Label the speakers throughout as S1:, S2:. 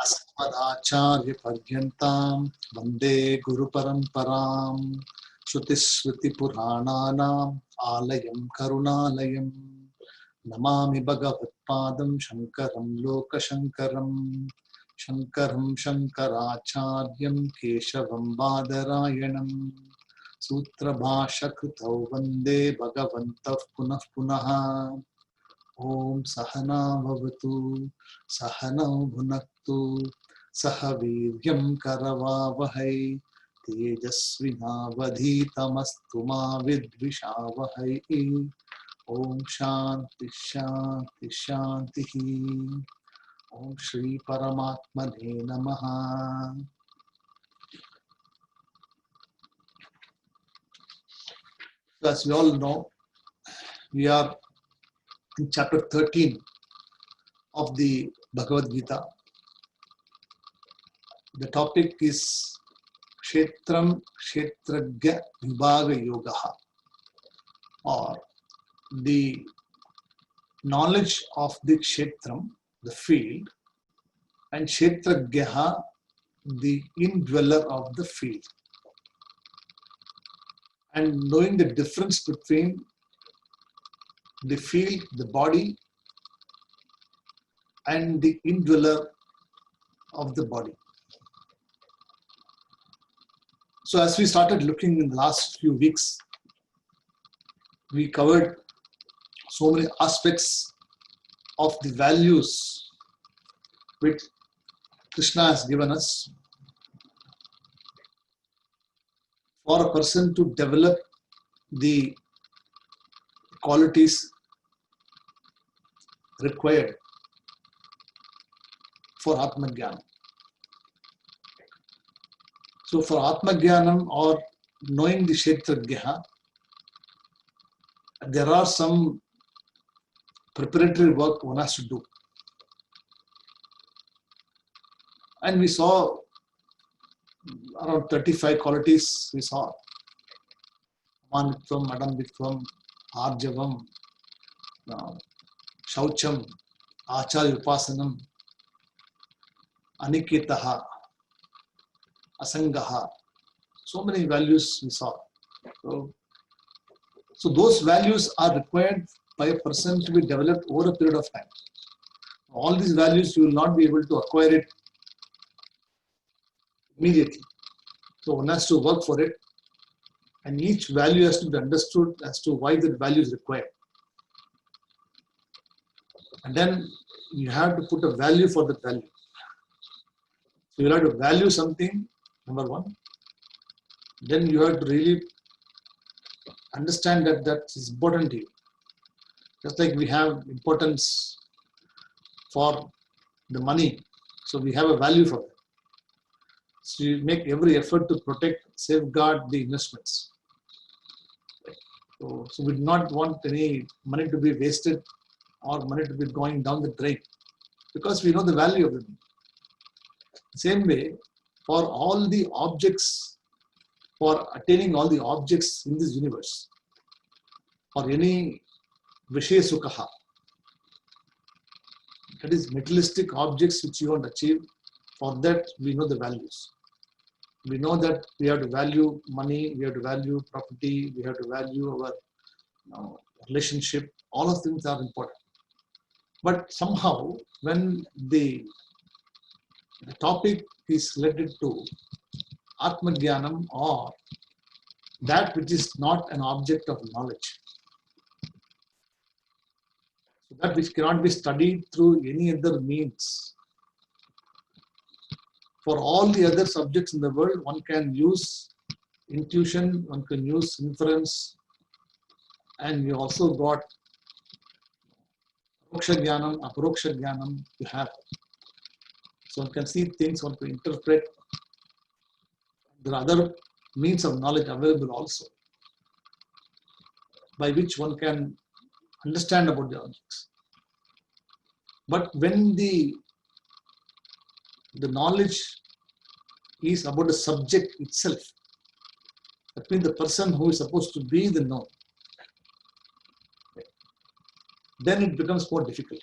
S1: अस्मदाचार्यपर्यन्तां वन्दे गुरुपरम्परां श्रुतिस्मृतिपुराणानाम् आलयं करुणालयं नमामि भगवत्पादं शङ्करं लोकशङ्करं शङ्करं शङ्कराचार्यं केशवं बादरायणं सूत्रभाष्यकृतौ वन्दे भगवन्तः पुनः पुनः। ओम सहना भवतु सहनौ भुनक्तु सह वीर्यं करवावहै तेजस्विनावधीतमस्तु मा विद्विषावहै। ओम शांति शांति शांति। ओम श्री परमात्मने नमः। As we all know, we are in chapter 13 of the Bhagavad Gita. The topic is Kshetram Kshetragya Vibhaga Yoga, or the knowledge of the Kshetram, the field, and Kshetragya, the indweller of the field. And knowing the difference between the field, the body, and the indweller of the body. So as we started looking in the last few weeks, we covered so many aspects of the values which Krishna has given us for a person to develop the qualities required for Atmajnana. So for Atmajnanam, or knowing the Kshetragya, there are some preparatory work one has to do. And we saw around 35 qualities. We saw Manitvam, Adambitvam, Arjavam, Shaucham, Acharya Upasanam, Aniketaha, Asangaha. So many values we saw. So those values are required by a person to be developed over a period of time. All these values you will not be able to acquire it immediately. So one has to work for it, and each value has to be understood as to why that value is required. And then you have to put a value for that value. So you have to value something, number one. Then you have to really understand that that is important to you. Just like we have importance for the money, so we have a value for it. So you make every effort to protect, safeguard the investments. So we do not want any money to be wasted or money to be going down the drain, because we know the value of it. Same way, for all the objects, for attaining all the objects in this universe, for any Vishaya Sukha, that is materialistic objects which you want to achieve, for that we know the values. We know that we have to value money, we have to value property, we have to value our relationship. All of things are important. But somehow, when the topic is related to Atmajnanam, or that which is not an object of knowledge, so that which cannot be studied through any other means. For all the other subjects in the world, one can use intuition, one can use inference, and we also got Paroksha Jnanam, Aparoksha Jnanam to have. So one can see things, one can interpret. There are other means of knowledge available also, by which one can understand about the objects. But when the knowledge is about the subject itself, that means the person who is supposed to be the known, then it becomes more difficult.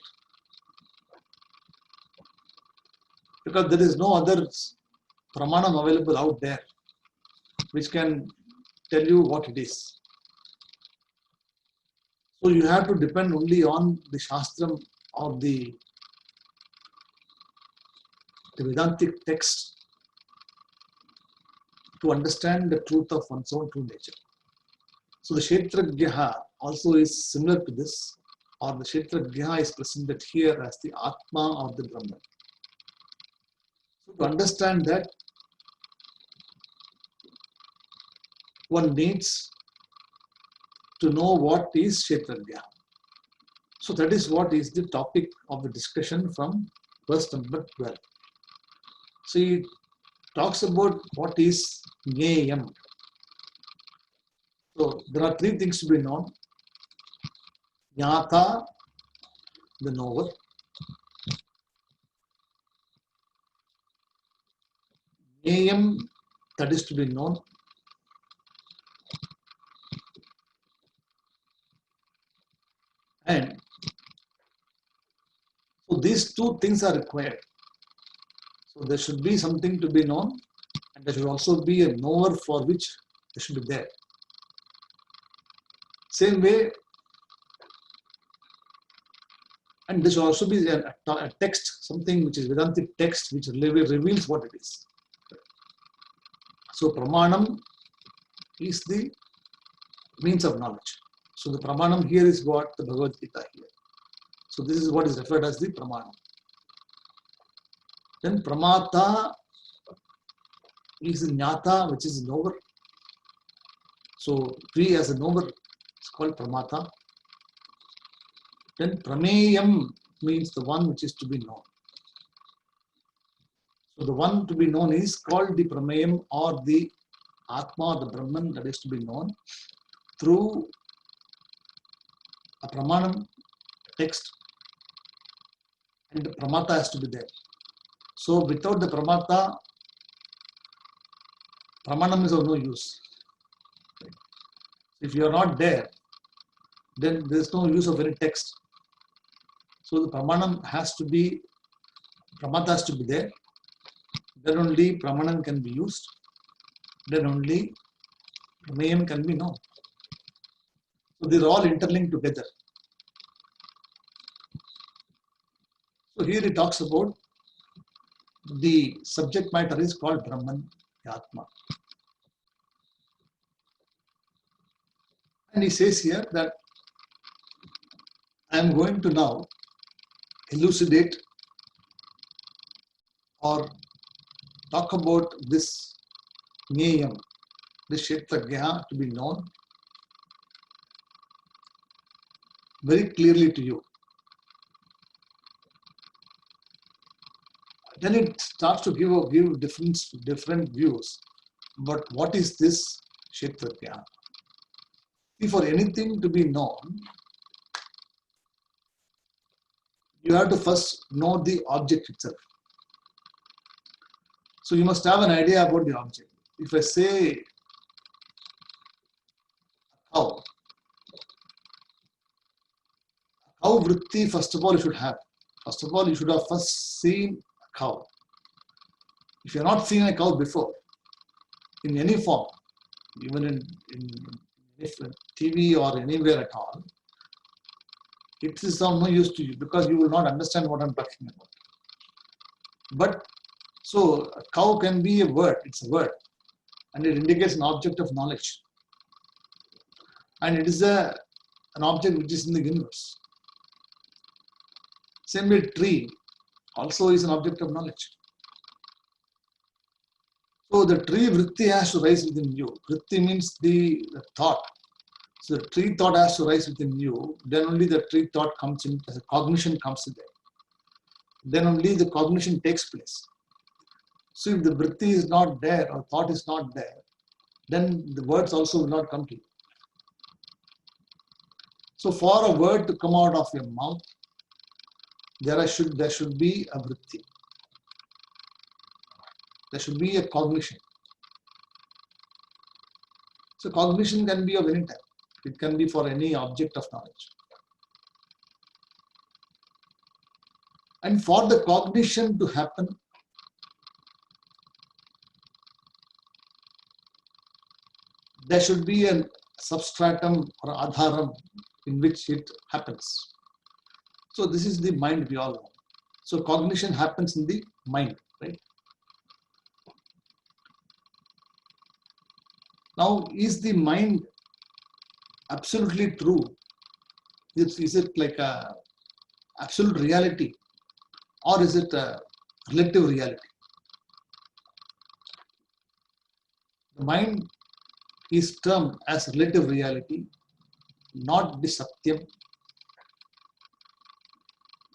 S1: because there is no other pramanam available out there which can tell you what it is. So you have to depend only on the Shastram or the Vedantic text to understand the truth of one's own true nature. So the Kshetrajnaha also is similar to this, or the Kshetrajnaha is presented here as the Atma or the Brahman. So to understand that, one needs to know what is Kshetrajnaha. So that is what is the topic of the discussion from verse number 12. So he talks about what is Jneyam. So there are three things to be known. Jnata, the knower. Jneyam, that is to be known. And so these two things are required. So there should be something to be known, and there should also be a knower for which they should be there. Same way, and there should also be a text, something which is Vedantic text, which reveals what it is. So Pramanam is the means of knowledge. So the Pramanam here is what the Bhagavad Gita here. So this is what is referred as the Pramanam. Then Pramata is Jnata, which is knower. So we as a knower is called Pramata. Then Prameyam means the one which is to be known. So the one to be known is called the Prameyam or the Atma or the Brahman that is to be known through a Pramanam text, and the Pramata has to be there. So without the Pramata, Pramanam is of no use. If you are not there, then there is no use of any text. So the Pramanam has to be, Pramata has to be there. Then only Pramanam can be used. Then only Prameyam can be known. So these are all interlinked together. So here he talks about the subject matter is called Brahman, Atma. And he says here that I am going to now elucidate or talk about this Jneyam, this Kshetrajnaha to be known very clearly to you. Then it starts to give different views. But what is this Kshetrajnaha? See, for anything to be known, you have to first know the object itself. So you must have an idea about the object. If I say cow vritti, first of all you should have. First of all, you should have first seen a cow. If you have not seen a cow before, in any form, even in TV or anywhere at all, it is of no use to you because you will not understand what I'm talking about. But so a cow can be a word, it's a word, and it indicates an object of knowledge. And it is an object which is in the universe. Same way, tree also is an object of knowledge. So the tree vritti has to rise within you. Vritti means the thought. So the tree thought has to rise within you. Then only the tree thought comes in, as a cognition comes in there. Then only the cognition takes place. So if the vritti is not there or thought is not there, then the words also will not come to you. So for a word to come out of your mouth, there should be a vritti. There should be a cognition. So cognition can be of any type. It can be for any object of knowledge. And for the cognition to happen, there should be a substratum or adharam in which it happens. So this is the mind we all know. So cognition happens in the mind, right? Now, is the mind absolutely true? Is it like a absolute reality, or is it a relative reality? The mind is termed as relative reality, not the satyam,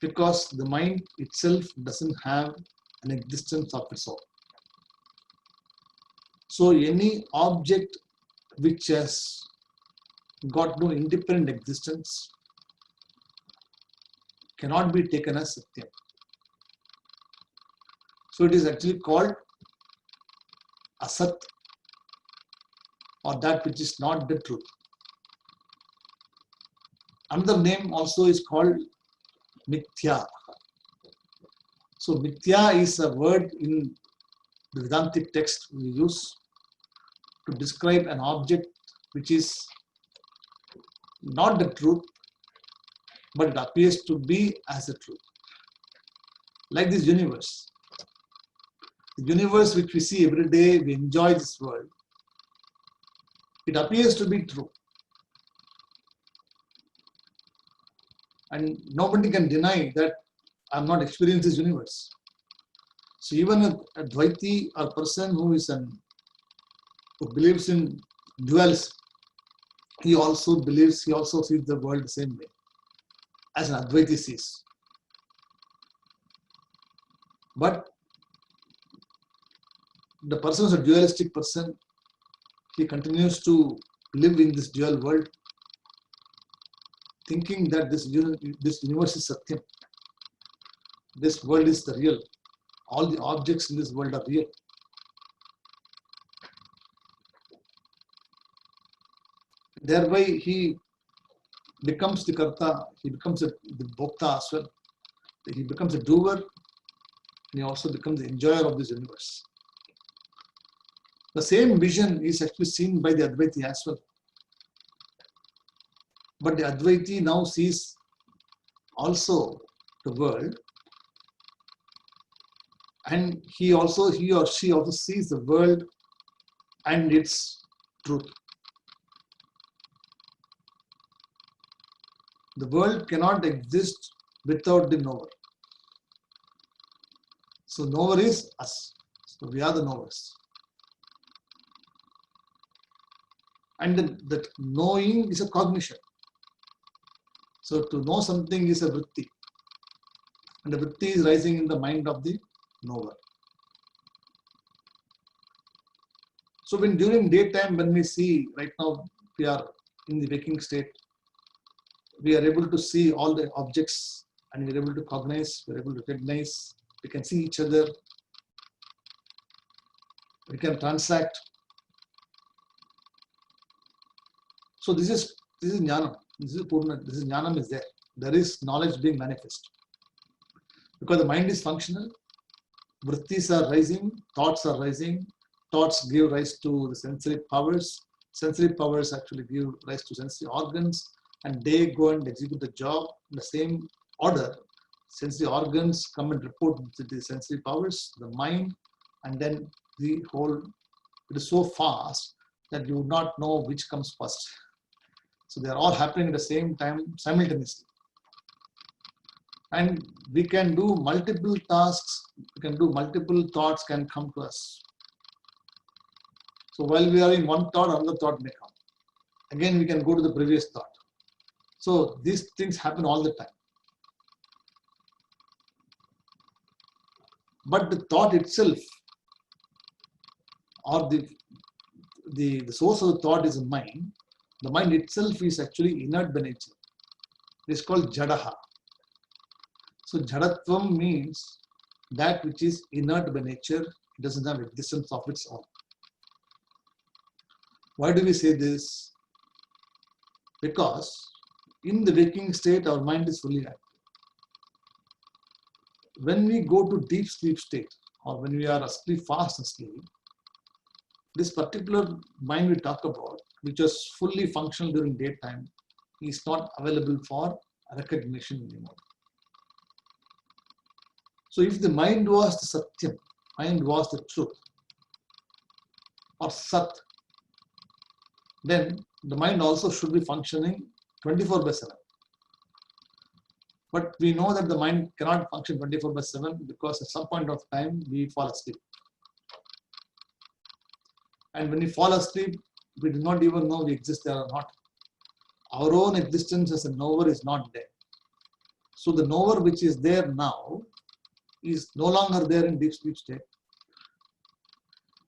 S1: because the mind itself doesn't have an existence of its own. So any object which has got no independent existence cannot be taken as satyam. So it is actually called asat, or that which is not the truth. Another name also is called mithya. So mithya is a word in the Vedantic text we use to describe an object which is not the truth, but it appears to be as the truth. Like this universe. The universe which we see every day, we enjoy this world. It appears to be true. And nobody can deny that I'm not experiencing this universe. So even a Dvaiti or person who believes in dualism, he also sees the world the same way as an Advaiti sees. But the person is a dualistic person. He continues to live in this dual world, thinking that this universe is Satyam. This world is the real. All the objects in this world are real. Thereby he becomes the karta, he becomes the bhokta as well. He becomes a doer, and he also becomes the enjoyer of this universe. The same vision is actually seen by the Advaiti as well. But the Advaiti now sees also the world, and he or she also sees the world and its truth. The world cannot exist without the knower. So knower is us. So we are the knowers. And that knowing is a cognition. So to know something is a vritti. And the vritti is rising in the mind of the knower. So during daytime, when we see, right now we are in the waking state, we are able to see all the objects, and we are able to cognize, we are able to recognize, we can see each other, we can transact. So this is jnana. This is purna. This is jnanam is there. There is knowledge being manifest. Because the mind is functional, vrittis are rising, thoughts are rising, thoughts give rise to the sensory powers. Sensory powers actually give rise to sensory organs, and they go and execute the job in the same order. Sensory organs come and report to the sensory powers, the mind, and then the whole. It is so fast that you would not know which comes first. So they are all happening at the same time simultaneously. And we can do multiple tasks, we can do multiple thoughts can come to us. So while we are in one thought, another thought may come. Again, we can go to the previous thought. So these things happen all the time. But the thought itself, or the source of the thought is the mind. The mind itself is actually inert by nature. It's called jadaha. So jadatvam means that which is inert by nature, it doesn't have existence of its own. Why do we say this? Because in the waking state, our mind is fully active. When we go to deep sleep state, or when we are asleep, fast asleep, this particular mind we talk about, which was fully functional during daytime, is not available for recognition anymore. So if the mind was the Satyam, mind was the truth, or Sat, then the mind also should be functioning 24/7. But we know that the mind cannot function 24/7 because at some point of time we fall asleep. And when we fall asleep, we do not even know we exist there or not. Our own existence as a knower is not there. So the knower which is there now is no longer there in deep sleep state.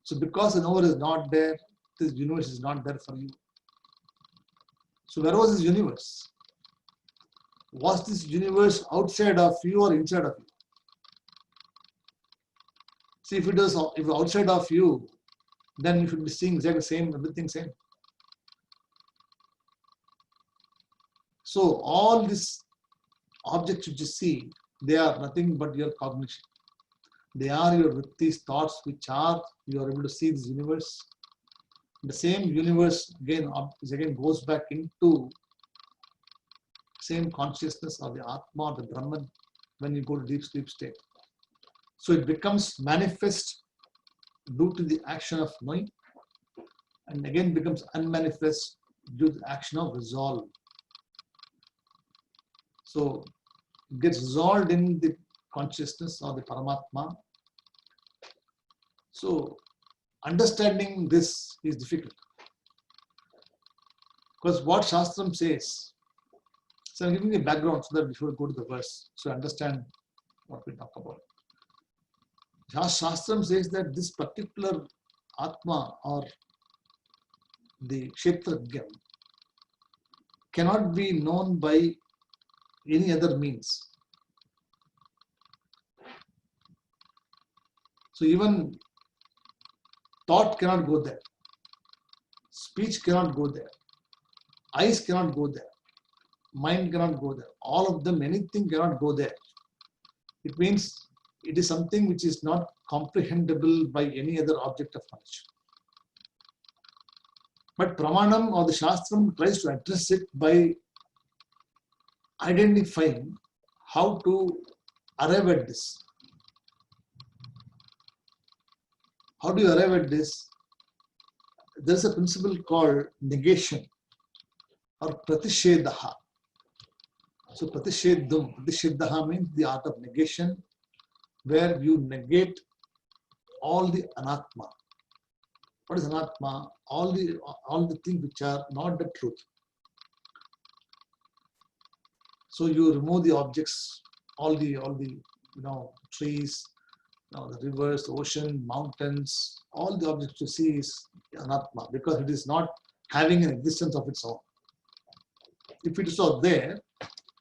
S1: So because the knower is not there, this universe is not there for you. So where was this universe? Was this universe outside of you or inside of you? See, if outside of you, then you should be seeing exactly the same, everything same. So all these objects which you see, they are nothing but your cognition. They are your vrittis, thoughts, which are, you are able to see this universe. The same universe again goes back into same consciousness of the Atma or the Brahman when you go to deep sleep state. So it becomes manifest due to the action of knowing, and again becomes unmanifest due to the action of resolve. So it gets resolved in the consciousness of the Paramatma. So understanding this is difficult. Because what Shastram says, so I'm giving you a background so that before we go to the verse, so understand what we talk about. Shastram says that this particular Atma or the Kshetrajna cannot be known by any other means. So even thought cannot go there, speech cannot go there, eyes cannot go there, mind cannot go there. All of them, anything cannot go there. It means it is something which is not comprehensible by any other object of knowledge. But Pramanam or the Shastram tries to address it by identifying how to arrive at this. How do you arrive at this? There is a principle called negation or pratishedaha. So pratishedaha means the art of negation, where you negate all the anatma. What is anatma? All the things which are not the truth. So you remove the objects, all the trees, the rivers, the ocean, mountains, all the objects you see is anatma because it is not having an existence of its own. If it is not there,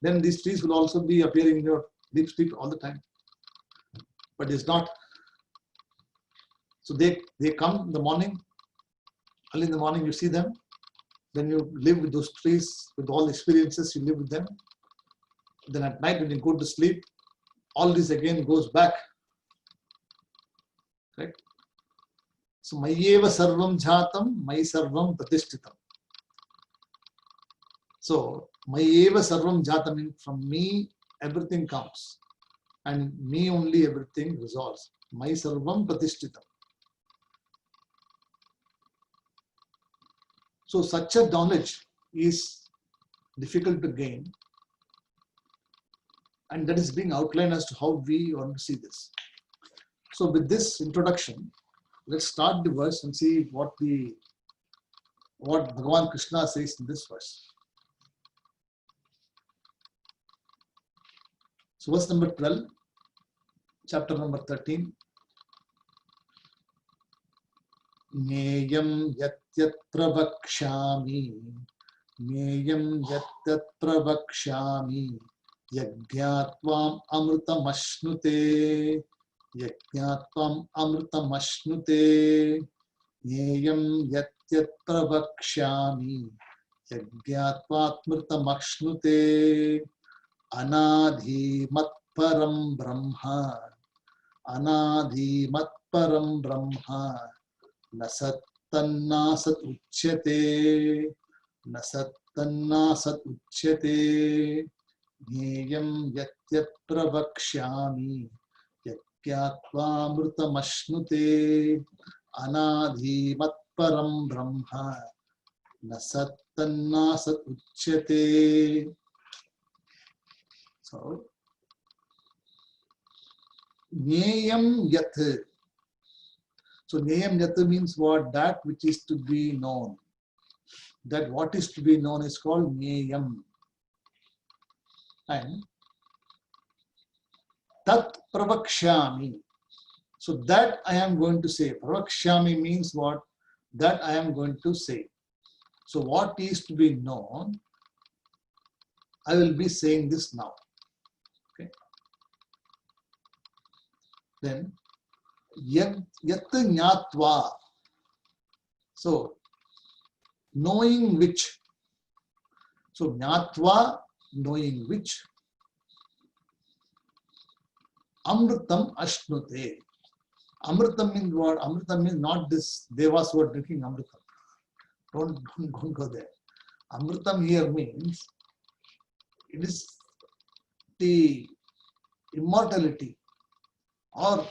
S1: then these trees will also be appearing in your deep sleep all the time. But it's not. So they come in the morning, early in the morning you see them, then you live with those trees, with all the experiences, you live with them. Then at night when you go to sleep, all this again goes back. Right? So Mayeva Sarvam Jhatam, Mai Sarvam Pratishtitam. So Mayeva Sarvam Jhatam means from me everything comes. And me only everything resolves. Mai Sarvam Pratishtitam. So such a knowledge is difficult to gain. And that is being outlined as to how we want to see this. So with this introduction, let's start the verse and see what Bhagavan Krishna says in this verse. So verse number 12, chapter number 13. Neyam yatyat pravakshami, Neyam yatyat pravakshami, Yajñatvam amrutamashnute, Yajñatvam amrutamashnute, Neyam yatyat pravakshami, Yajñatvatmrutamashnute, Anadhi matparam brahma, Anadhi matparam brahma, Nasat sattanna sat uchyate. Na sattanna sat uchyate. Jneyam yatyat pravakshyami. Yatyatva mrutamashnute. Anadhi matparam brahma. Na sattanna sat uchyate. So, Jneyam yat. So, Jneyam yat means what? That which is to be known. That what is to be known is called Jneyam. And Tat Pravakshyami. So, that I am going to say. Pravakshyami means what? That I am going to say. So, what is to be known? I will be saying this now. Okay. Then, yat jnatva. So, knowing which. So, jnatva, knowing which. Amritam ashnute. Amritam means what? Amritam means not this devas who are drinking amritam. Don't go there. Amritam here means it is the immortality. Or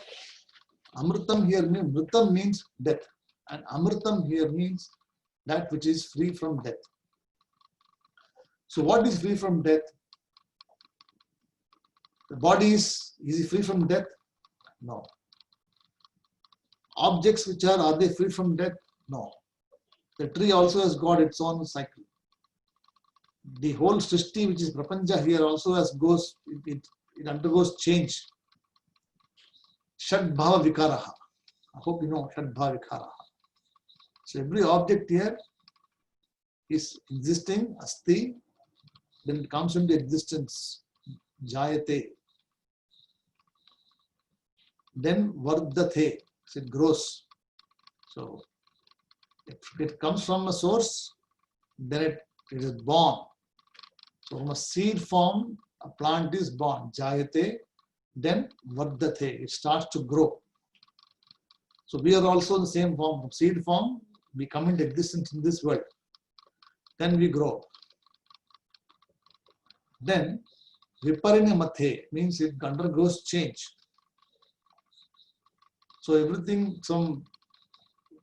S1: amritam here means, mritam means death. And amritam here means that which is free from death. So what is free from death? The body is it free from death? No. Objects which are they free from death? No. The tree also has got its own cycle. The whole Srishti, which is Prapancha here, also it undergoes change. Shad Bhava Vikaraha. I hope you know Shad Bhava Vikaraha. So every object here is existing, asti, then it comes into existence, jayate. Then vardate, so it grows. So if it comes from a source, then it is born. So from a seed form, a plant is born, jayate, then vardate, it starts to grow. So we are also in the same form, from seed form, we come into existence in this world. Then we grow. Then viparinamate means it undergoes change. So everything from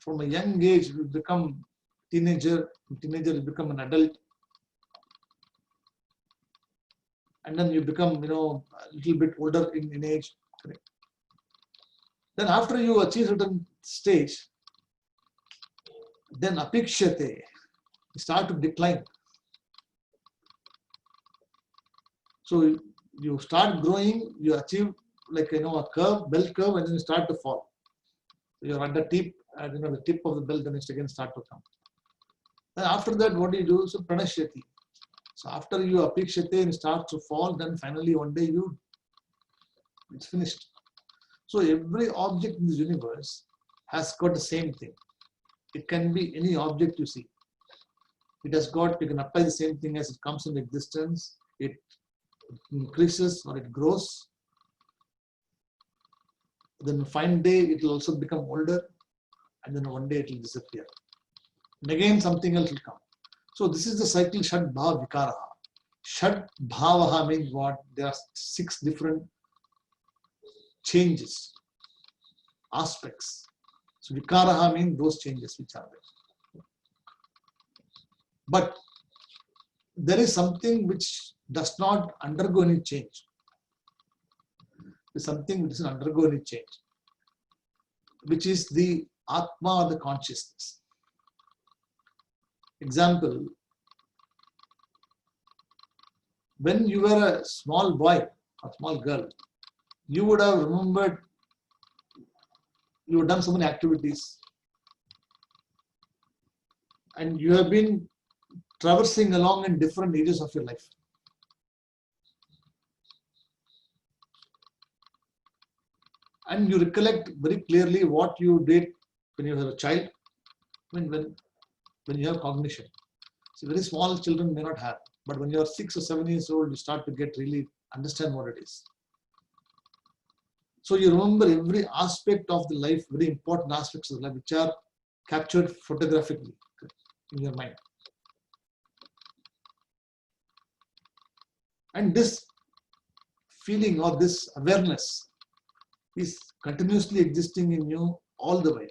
S1: a young age we become teenager you become an adult, and then you become a little bit older in age. Correct. Then after you achieve certain stage, then apikshyate, you start to decline. So you start growing, you achieve like a curve, bell curve, and then you start to fall. You're at the tip, the tip of the bell, then it again start to come. Then after that, what do you do? So pranashyati. So after you apikshyate and start to fall, then finally one day it's finished. So every object in this universe has got the same thing. It can be any object you see. It has got, you can apply the same thing as it comes into existence. It increases or it grows. Then fine day it will also become older, and then one day it will disappear. And again something else will come. So this is the cycle Shad Bhava Vikaraha. Shad Bhavaha means what? There are 6 different changes, aspects. So Vikaraha means those changes which are there. But there is something which does not undergo any change. There's something which doesn't undergo any change, which is the Atma or the consciousness. Example, when you were a small boy or small girl, you would have remembered, you have done so many activities, and you have been traversing along in different ages of your life. And you recollect very clearly what you did when you were a child, when you have cognition. So very small children may not have, but when you are 6 or 7 years old, you start to really understand what it is. So you remember every aspect of the life, very important aspects of the life, which are captured photographically in your mind. And this feeling or this awareness is continuously existing in you all the way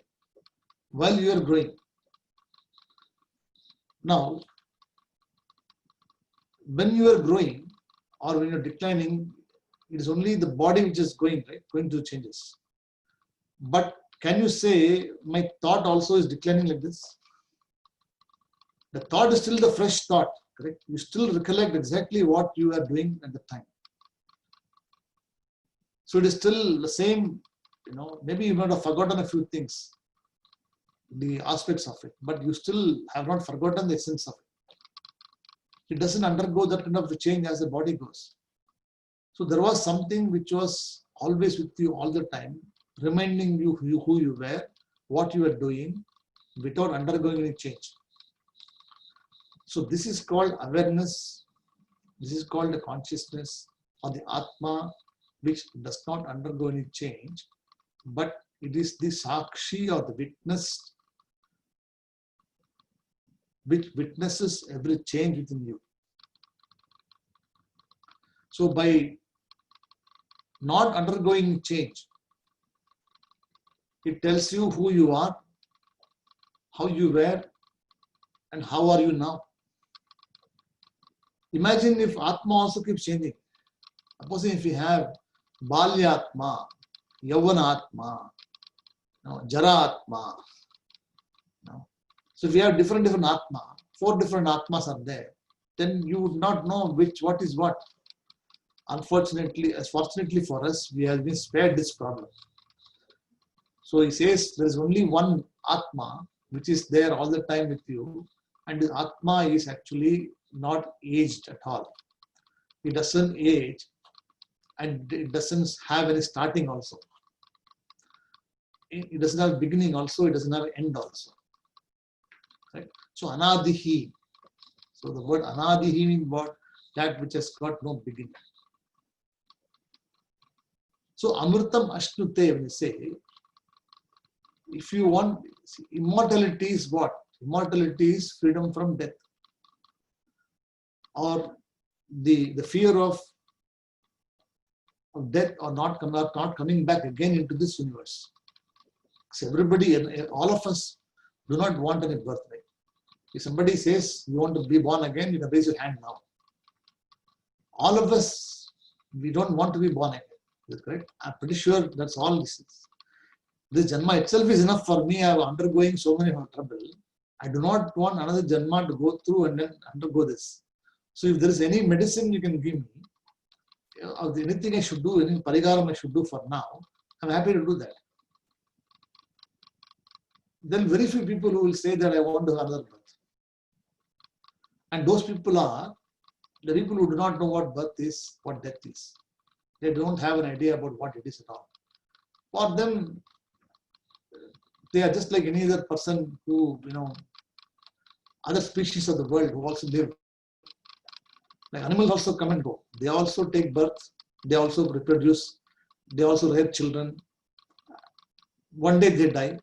S1: while you are growing. Now, when you are growing or when you're declining, it is only the body which is going, right? Going through changes. But can you say my thought also is declining like this? The thought is still the fresh thought, correct? You still recollect exactly what you are doing at the time. So it is still the same, maybe you might have forgotten a few things, the aspects of it, but you still have not forgotten the essence of it. It doesn't undergo that kind of a change as the body goes. So there was something which was always with you all the time, reminding you who you were, what you were doing, without undergoing any change. So this is called awareness. This is called the consciousness or the Atma, which does not undergo any change, but it is the Sakshi or the witness, which witnesses every change within you. So by not undergoing change, it tells you who you are, how you were, and how are you now. Imagine if Atma also keeps changing. Supposing if we have Balyatma, Yavanatma, Jaratma. So if we have different Atma, 4 different Atmas are there, then you would not know what is what. Unfortunately, fortunately for us, we have been spared this problem. So he says there is only one Atma which is there all the time with you, and the Atma is actually not aged at all. It doesn't age, and it doesn't have any starting also. It doesn't have beginning also, it doesn't have end also. Right? So Anadihi. So the word Anadihi means what? That which has got no beginning. So Amritam Ashnute, when you say, if you want, immortality is what? Immortality is freedom from death. Or the fear of death or not coming back again into this universe. So everybody, all of us do not want any birth, right? If somebody says you want to be born again, you can raise your hand now. All of us, we don't want to be born again. Is that correct? I'm pretty sure that's all this is. This Janma itself is enough for me. I am undergoing so many trouble. I do not want another Janma to go through and then undergo this. So if there is any medicine you can give me, anything I should do, any parigaram I should do for now, I'm happy to do that. Then very few people who will say that I want to have another birth. And those people are the people who do not know what birth is, what death is. They don't have an idea about what it is at all. For them, they are just like any other person who, other species of the world who also live. Like animals also come and go. They also take birth. They also reproduce. They also rear children. One day they die.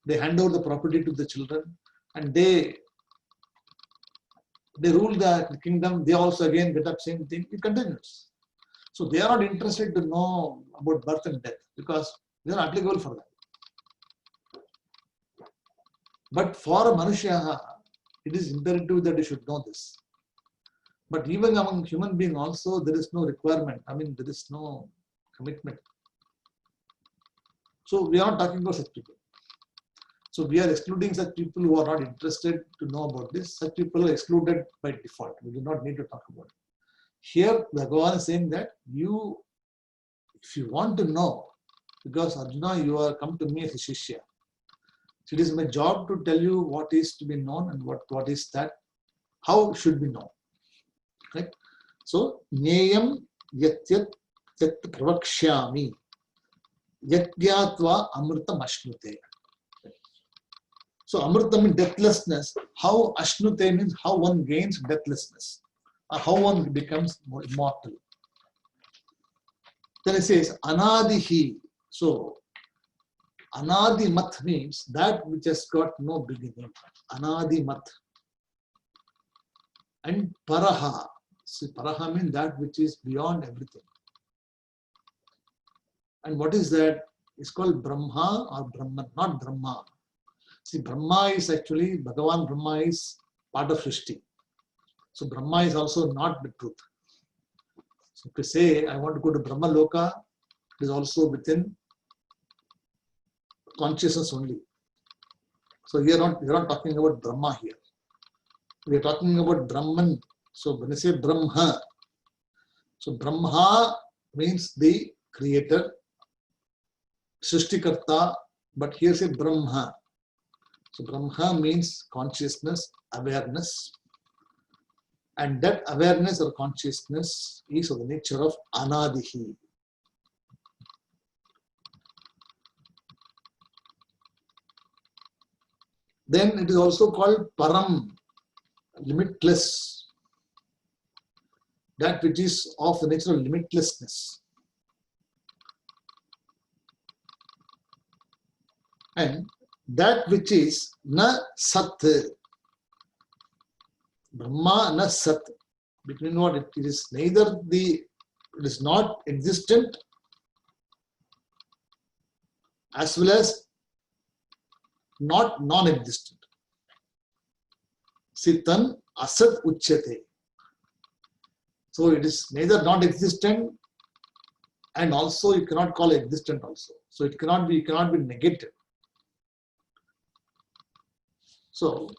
S1: They hand over the property to the children, and they rule the kingdom. They also again get up same thing. It continues. So they are not interested to know about birth and death because they are not applicable for them. But for a Manushya, it is imperative that you should know this. But even among human beings also, there is no requirement. There is no commitment. So we are not talking about such people. So we are excluding such people who are not interested to know about this. Such people are excluded by default. We do not need to talk about it. Here, Bhagavan is saying that if you want to know, because Arjuna, you are come to me as a Shishya. So it is my job to tell you what is to be known and what is that, how should be known. Right? So, Nyayam Yatyat Tat Pravakshyami Yatyatva Amritam Ashnute. So, Amritam means deathlessness. How Ashnute means how one gains deathlessness, or how one becomes more immortal. Then it says Anadihi. So, Anadimat means that which has got no beginning. Anadimat. And Paraha. See, Paraha means that which is beyond everything. And what is that? It's called Brahma or Brahman, not Brahma. See, Brahma is actually, Bhagavan Brahma is part of Srishti. So Brahma is also not the truth. So to say, I want to go to Brahma Loka, it is also within consciousness only. So we are not talking about Brahma here. We are talking about Brahman. So when you say Brahma, so Brahma means the creator, Srishtikarta, but here say Brahma. So Brahma means consciousness, awareness. And that awareness or consciousness is of the nature of Anadihi. Then it is also called Param, limitless. That which is of the nature of limitlessness. And that which is na sat. Brahma na sat. Between what? It is neither it is not existent as well as not non-existent. Sitan asat uchyate. So it is neither not existent and also you cannot call it existent also. So it cannot be negated. So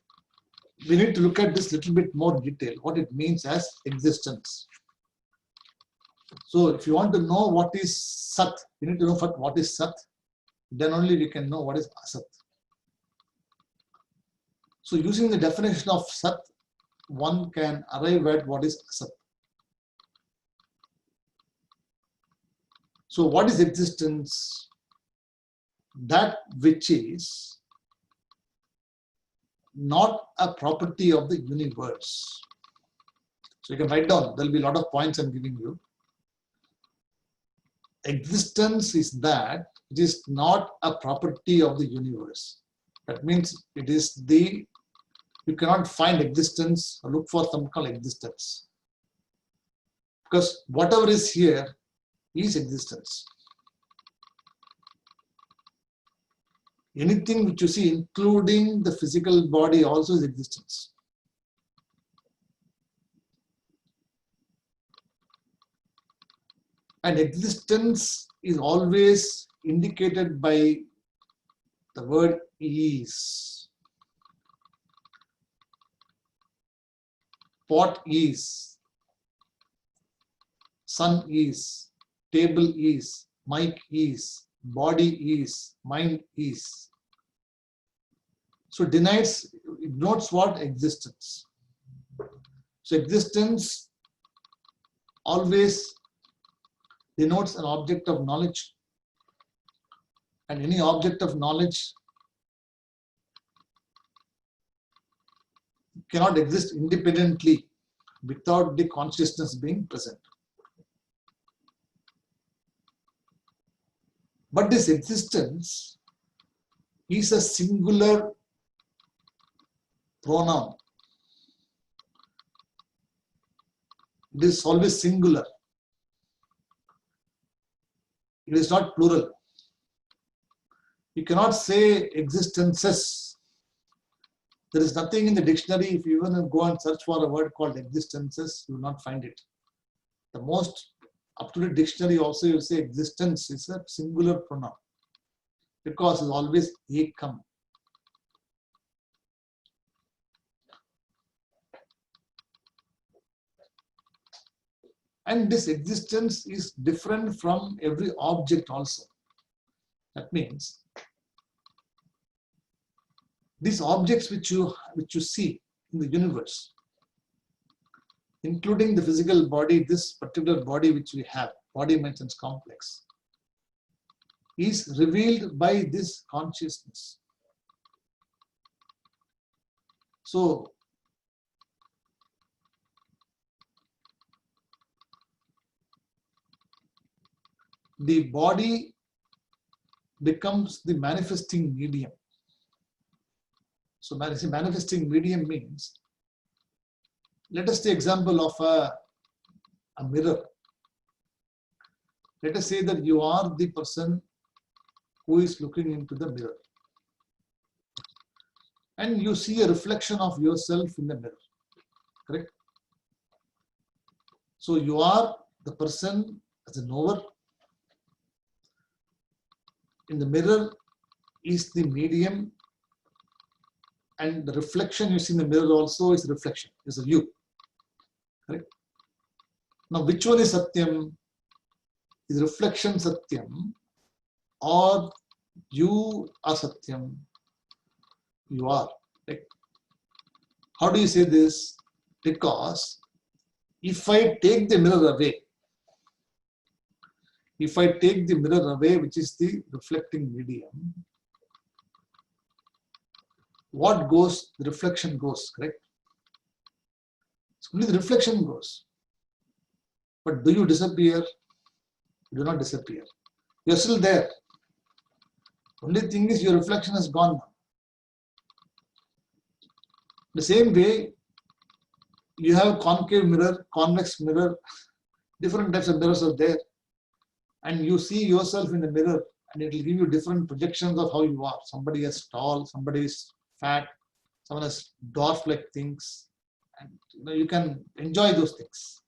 S1: we need to look at this little bit more detail, what it means as existence. So if you want to know what is Sat, you need to know first what is Sat, then only we can know what is Asat. So using the definition of Sat, one can arrive at what is Asat. So what is existence? That which is not a property of the universe. So you can write down, there will be a lot of points I'm giving you. Existence is that it is not a property of the universe. That means it is you cannot find existence or look for some called existence. Because whatever is here is existence. Anything which you see, including the physical body, also is existence. And existence is always indicated by the word is. Pot is, sun is, table is, mic is, body is, mind is. So it denotes what? Existence. So existence always denotes an object of knowledge. And any object of knowledge cannot exist independently without the consciousness being present. But this existence is a singular pronoun. It is always singular. It is not plural. You cannot say existences. There is nothing in the dictionary. If you even go and search for a word called existences, you will not find it. The most up-to-date dictionary also you say existence is a singular pronoun because it's always ekam. And this existence is different from every object also. That means these objects which you see in the universe, including the physical body, this particular body which we have, body mentions complex, is revealed by this consciousness. So the body becomes the manifesting medium. So manifesting medium means, let us take example of a mirror. Let us say that you are the person who is looking into the mirror, and you see a reflection of yourself in the mirror, correct? So you are the person as a knower. In the mirror is the medium, and the reflection you see in the mirror also is reflection, is a you, correct? Now, which one is Satyam? Is reflection Satyam, or you are Satyam? You are, right? How do you say this? Because if I take the mirror away, which is the reflecting medium, what goes? The reflection goes, correct? So only the reflection goes. But do you disappear? You do not disappear. You are still there. Only thing is your reflection has gone now. The same way, you have concave mirror, convex mirror, different types of mirrors are there. And you see yourself in the mirror, and it will give you different projections of how you are. Somebody is tall, somebody is fat, someone has dwarf-like things. And you can enjoy those things.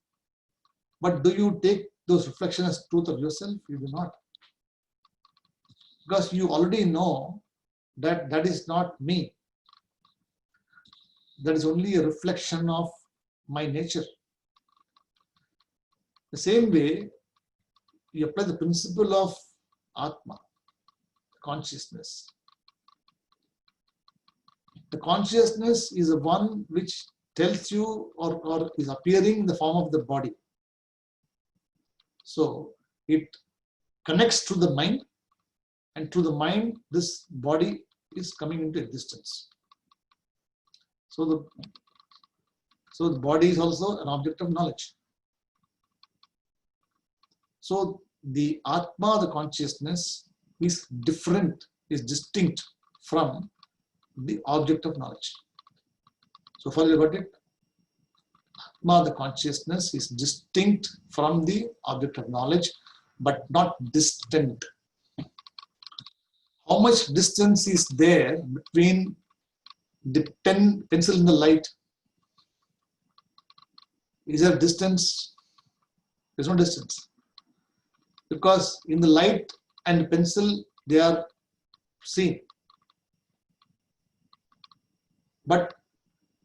S1: But do you take those reflections as truth of yourself? You do not. Because you already know that that is not me. That is only a reflection of my nature. The same way, you apply the principle of Atma, consciousness. The consciousness is the one which tells you or is appearing in the form of the body. So it connects to the mind, and through the mind, this body is coming into existence. So the body is also an object of knowledge. So the Atma, the consciousness, is different, is distinct from the object of knowledge. So far you got it? Atma, the consciousness, is distinct from the object of knowledge, but not distant. How much distance is there between the pencil in the light? Is there distance? There's no distance. Because in the light and pencil, they are seen. But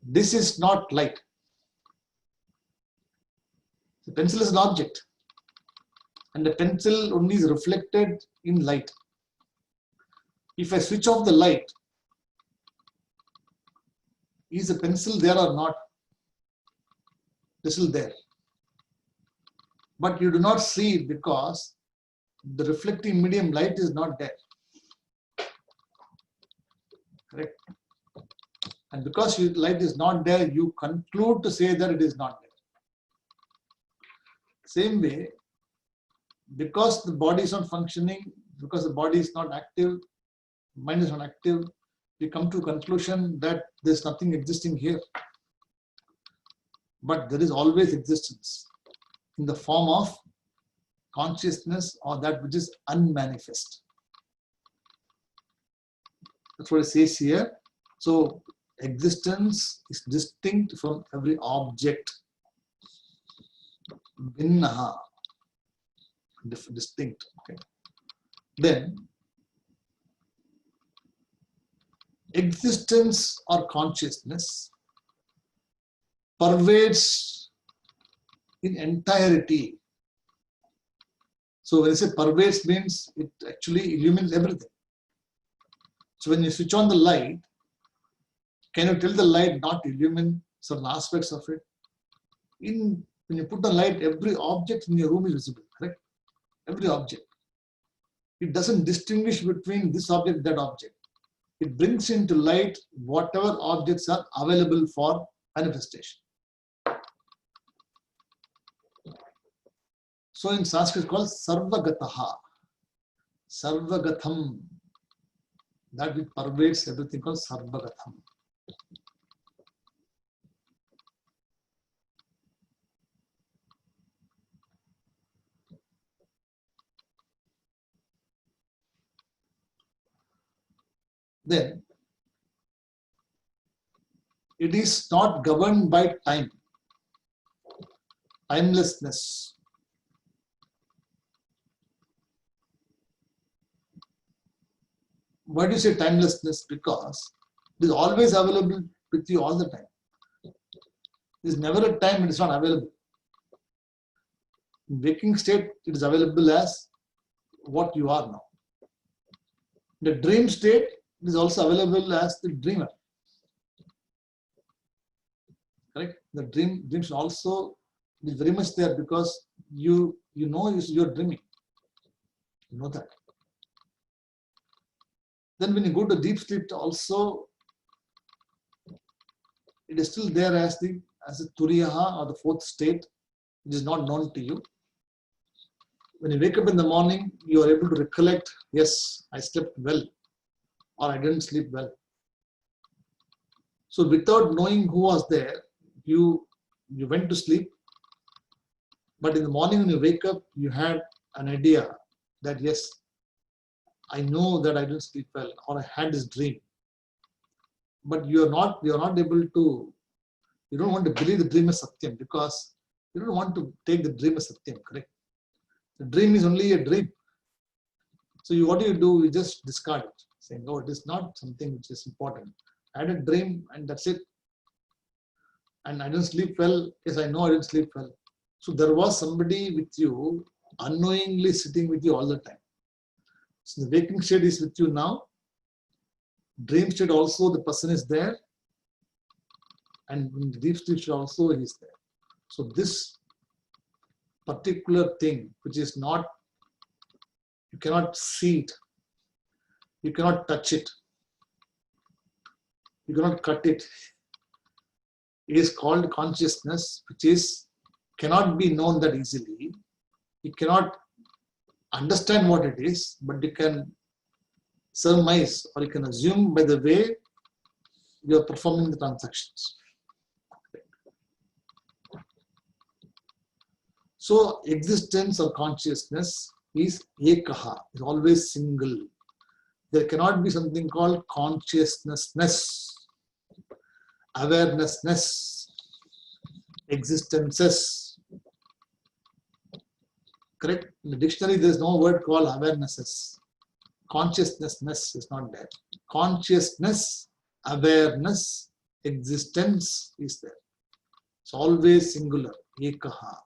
S1: this is not light. The pencil is an object, and the pencil only is reflected in light. If I switch off the light, is the pencil there or not? It's still there. But you do not see it because the reflecting medium light is not there. Correct? And because light is not there, you conclude to say that it is not there. Same way, because the body is not functioning, because the body is not active, mind is not active, we come to a conclusion that there is nothing existing here. But there is always existence in the form of consciousness or that which is unmanifest. That's what it says here. So existence is distinct from every object. Vinnaha, distinct. Okay. Then existence or consciousness pervades in entirety. So when I say pervades, means it actually illumines everything. So when you switch on the light, can you tell the light not to illumine certain aspects of it? When you put the light, every object in your room is visible, correct? Every object. It doesn't distinguish between this object, that object. It brings into light whatever objects are available for manifestation. So in Sanskrit it's called Sarvagataha. Sarvagatham, that which pervades everything, called Sarvagatham. Then it is not governed by time, timelessness. Why do you say timelessness? Because it is always available with you all the time. There is never a time it is not available. In waking state, it is available as what you are now. In the dream state, it is also available as the dreamer. Correct? The dream also is very much there because you know you're dreaming. You know that. Then when you go to deep sleep also, it is still there as the turiyaha, or the fourth state. It is not known to you. When you wake up in the morning, you are able to recollect, yes, I slept well, or I didn't sleep well. So without knowing who was there, you went to sleep, but in the morning when you wake up, you had an idea that yes, I know that I didn't sleep well, or I had this dream. But you are not able to, you don't want to believe the dream as Satyam, because you don't want to take the dream as Satyam, correct? The dream is only a dream. So what do? You just discard it, saying, no, it is not something which is important. I had a dream and that's it. And I didn't sleep well. Yes, I know I didn't sleep well. So there was somebody with you, unknowingly sitting with you all the time. So the waking state is with you now. Dream state also, the person is there. And in the deep sleep state also, he is there. So this particular thing, which is not, you cannot see it, you cannot touch it, you cannot cut it, is called consciousness, which cannot be known that easily. You cannot understand what it is, but you can surmise, or you can assume by the way you are performing the transactions. So existence or consciousness is ekaha, is always single. There cannot be something called consciousness, awareness, existences. Correct? In the dictionary, there is no word called awarenesses. Consciousness is not there. Consciousness, awareness, existence is there. It's always singular, ekaha.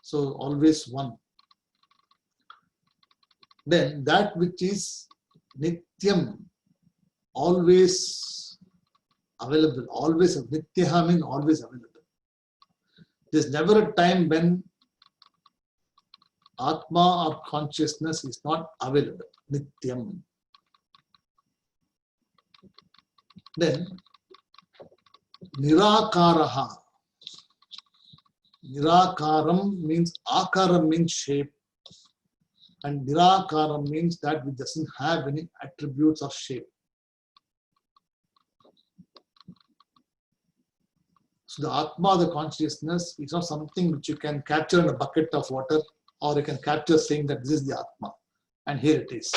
S1: So always one. Then that which is nityam, always available, always, nityaha means always available. There's never a time when Atma or consciousness is not available, nityam. Then nirakaraha. Nirakaram means, akaram means shape, and nirakaram means that which doesn't have any attributes of shape. So the Atma, the consciousness, is not something which you can capture in a bucket of water, or you can capture saying that this is the Atma, and here it is.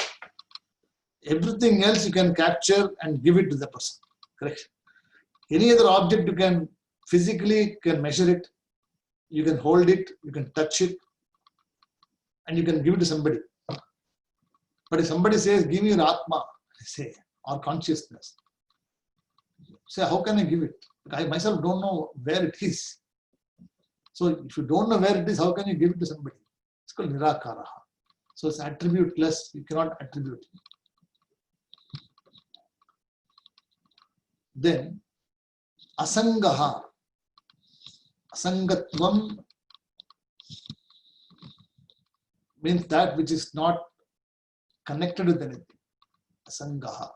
S1: Everything else you can capture and give it to the person, correct? Any other object you can physically measure it, you can hold it, you can touch it, and you can give it to somebody. But if somebody says, give me your Atma, say, or consciousness, say, how can I give it? I myself don't know where it is. So if you don't know where it is, how can you give it to somebody? It's called nirakaraha. So it's attributeless, you cannot attribute it. Then asangaha. Asangatvam means that which is not connected with anything. Asangaha.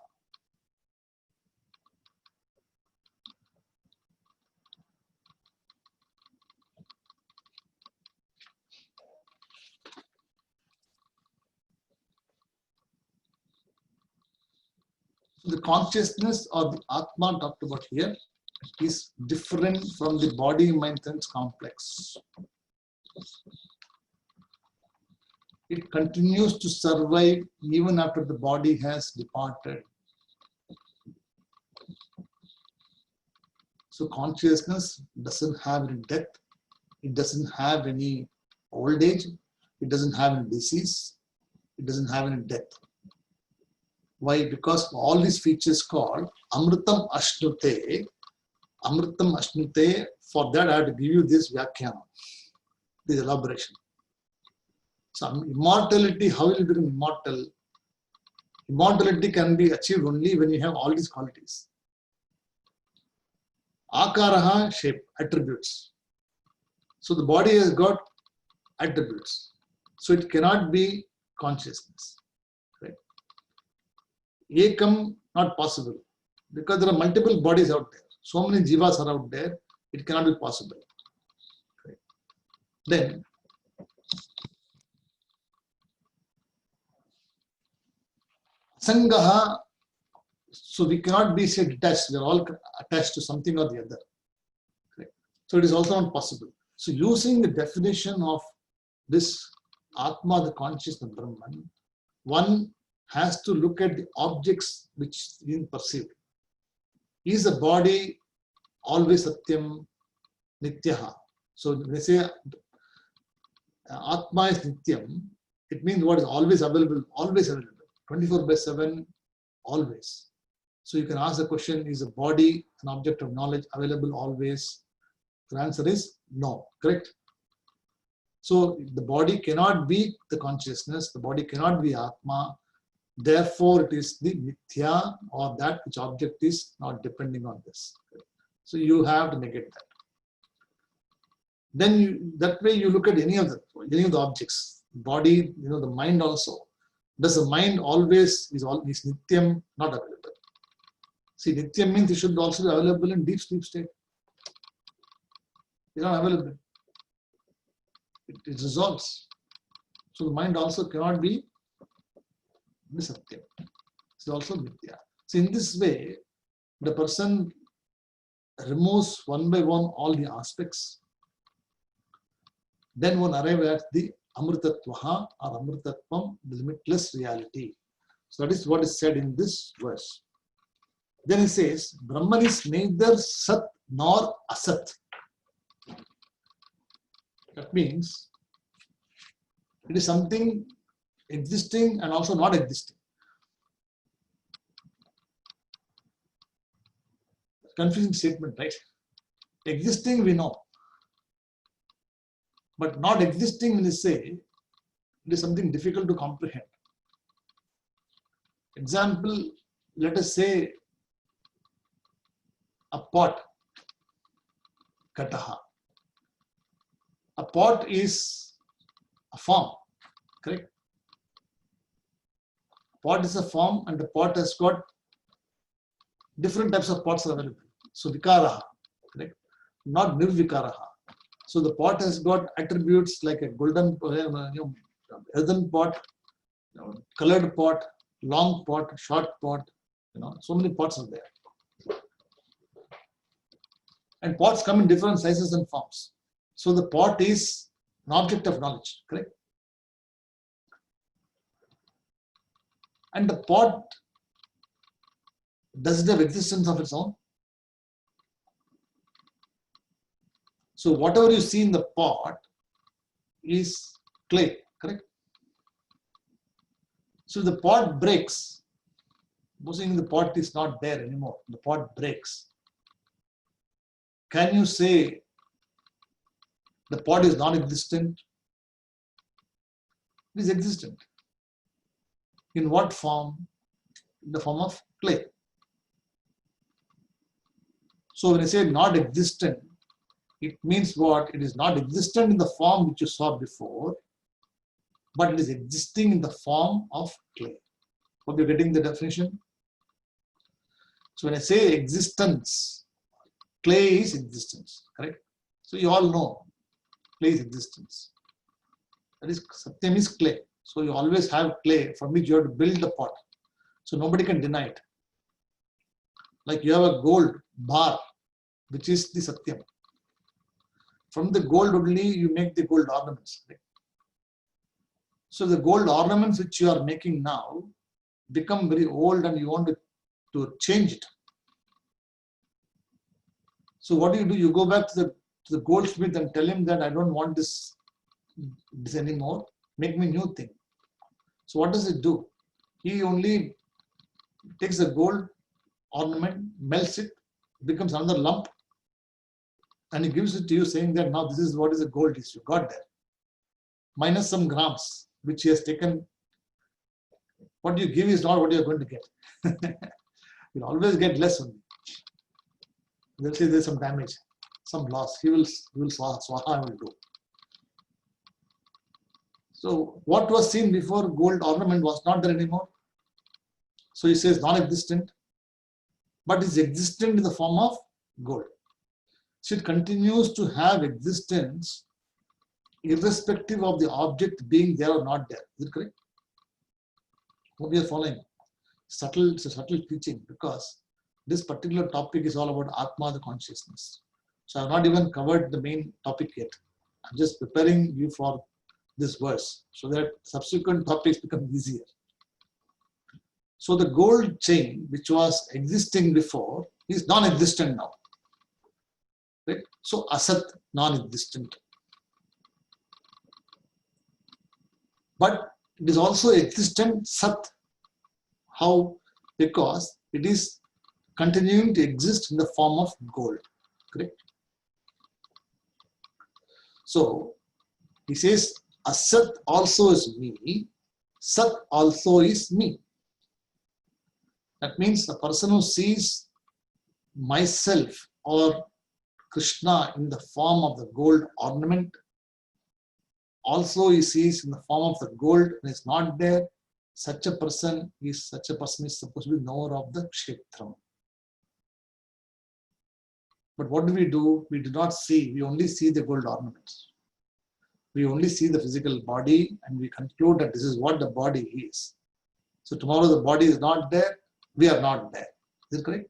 S1: So the consciousness or the Atma talked about here is different from the body, mind, sense complex. It continues to survive even after the body has departed. So consciousness doesn't have any death, it doesn't have any old age, it doesn't have any disease, it doesn't have any death. Why? Because all these features called Amritam Ashnute. Amritam Ashnute, for that I have to give you this Vyakhyanam, this elaboration. So immortality, how will you become immortal? Immortality can be achieved only when you have all these qualities. Akaraha, shape, attributes. So the body has got attributes. So it cannot be consciousness. Right? Ekam, not possible. Because there are multiple bodies out there. So many jivas are out there, it cannot be possible. Right? Then, Sangaha, so we cannot be say detached, we are all attached to something or the other. Right? So it is also not possible. So using the definition of this Atma, the consciousness, Brahman, one has to look at the objects which is being perceived. Is the body always Satyam, Nityaha? So when they say Atma is Nityam, it means what is always available, 24/7, always. So you can ask the question, is the body an object of knowledge available always? The answer is no, correct? So the body cannot be the consciousness, the body cannot be Atma, therefore it is the Nithya or that which object is not depending on this. So you have to negate that. Then that way you look at any of the objects, body, the mind also. Does the mind always is Nityam not available? See, Nityam means it should also be available in deep sleep state. It's not available. It dissolves. So the mind also cannot be Satyam. It's also Nitya. So in this way, the person removes one by one all the aspects. Then one arrives at the Amritatvaha or Amritatvam, the limitless reality. So that is what is said in this verse. Then he says, Brahman is neither Sat nor Asat. That means it is something existing and also not existing. Confusing statement, right? Existing we know. But not existing when you say, it is something difficult to comprehend. Example, let us say a pot, Kataha. A pot is a form, correct? Pot is a form and the pot has got different types of pots available. So Vikaraha, correct? Not Nirvikaraha. So the pot has got attributes like a golden earthen pot, colored pot, long pot, short pot, so many pots are there. And pots come in different sizes and forms. So the pot is an object of knowledge, correct? And the pot, does it have existence of its own? So whatever you see in the pot is clay, correct? So the pot breaks. Supposing the pot is not there anymore, the pot breaks. Can you say the pot is non-existent? It is existent. In what form? In the form of clay. So when I say not existent, it means what? It is not existent in the form which you saw before, but it is existing in the form of clay. Hope you're getting the definition. So when I say existence, clay is existence, correct? So you all know clay is existence. That is, Satyam is clay. So you always have clay from which you have to build the pot. So nobody can deny it. Like you have a gold bar, which is the Satyam. From the gold only you make the gold ornaments. Right? So the gold ornaments which you are making now become very old and you want to change it. So what do? You go back to the goldsmith and tell him that I don't want this anymore. Make me new thing. So what does it do? He only takes the gold ornament, melts it, becomes another lump, and he gives it to you saying that now this is what is the gold is you got there. Minus some grams, which he has taken. What you give is not what you are going to get. You'll always get less only. They'll say there's some damage, some loss. He will swaha will do. So what was seen before gold ornament was not there anymore. So he says non-existent, but is existent in the form of gold. So it continues to have existence irrespective of the object being there or not there. Is it correct? Hope you are following. It's a subtle teaching because this particular topic is all about Atma, the consciousness. So I have not even covered the main topic yet. I'm just preparing you for this verse so that subsequent topics become easier. So the gold chain, which was existing before, is non-existent now. Right? So asat, non-existent. But it is also existent sat. How? Because it is continuing to exist in the form of gold. Correct? So he says, Asat also is me, Sat also is me. That means the person who sees myself or Krishna in the form of the gold ornament, also he sees in the form of the gold and is not there. Such a person is supposed to be knower of the Kshetram. But what do? We do not see, we only see the gold ornaments. We only see the physical body and we conclude that this is what the body is. So tomorrow the body is not there, we are not there. Is it correct?